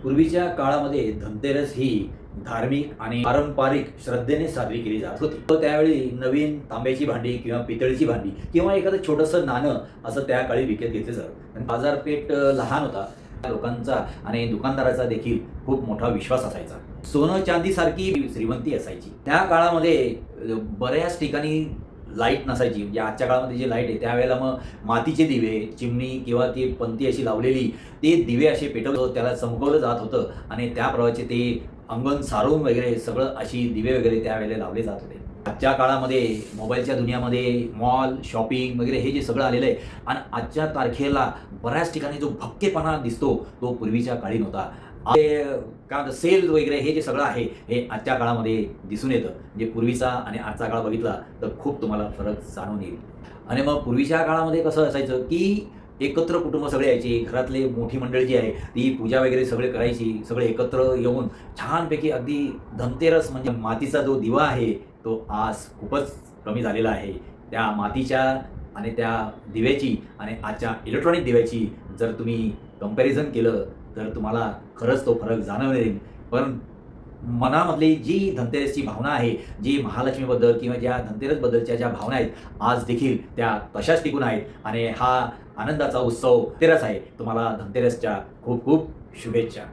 पूर्वीच्या काळामध्ये धनतेरस ही धार्मिक आणि पारंपरिक श्रद्धेने साजरी केली जात होती. तो त्यावेळी नवीन तांब्याची भांडी किंवा पितळीची भांडी किंवा एखादं छोटंसं नाणं असं त्या काळी विकत घेतलं जातं. बाजारपेठ लहान होता लोकांचा आणि दुकानदाराचा देखील खूप मोठा विश्वास असायचा. सोनं चांदी सारखी श्रीमंती असायची. त्या काळामध्ये बऱ्याच ठिकाणी लाईट नसायची. म्हणजे आजच्या काळामध्ये जे लाईट आहे त्यावेळेला मग मातीचे दिवे, चिमणी किंवा ती पंती अशी लावलेली ते दिवे असे पेटवलं त्याला चमकवलं जात होतं आणि त्याप्रमाणे ते अंगण सारवून वगैरे सगळं अशी दिवे वगैरे त्यावेळेला लावले जात होते. आजच्या काळामध्ये मोबाईलच्या दुनियामध्ये मॉल, शॉपिंग वगैरे हे जे सगळं आलेलं आहे आणि आजच्या तारखेला बऱ्याच ठिकाणी जो भपकेपणा दिसतो तो पूर्वीच्या काळी नव्हता. काय सेल वगैरे हे जे सगळं आहे हे आजच्या काळामध्ये दिसून येतं. म्हणजे पूर्वीचा आणि आजचा काळ बघितला तर खूप तुम्हाला फरक जाणून येईल. आणि मग पूर्वीच्या काळामध्ये कसं असायचं की एकत्र कुटुंब सगळे यायचे. घरातले मोठी मंडळी जी आहे ती पूजा वगैरे सगळे करायची. सगळे एकत्र येऊन छानपैकी अगदी धनतेरस म्हणजे मातीचा जो दिवा आहे तो आज खूपच कमी झालेला आहे. त्या मातीच्या आणि त्या दिव्याची आणि आजच्या इलेक्ट्रॉनिक दिव्याची जर तुम्ही कंपॅरिझन केलं तर तुम्हाला खरंच तो फरक जाणवेल. पण मनामधली जी धनतेरसची भावना आहे, जी महालक्ष्मीबद्दल किंवा ज्या धनतेरसबद्दलच्या ज्या भावना आहेत आज देखील त्या तशाच टिकून आहेत आणि हा आनंदाचा उत्सव धनतेरस आहे. तुम्हाला धनतेरसच्या खूप खूप शुभेच्छा.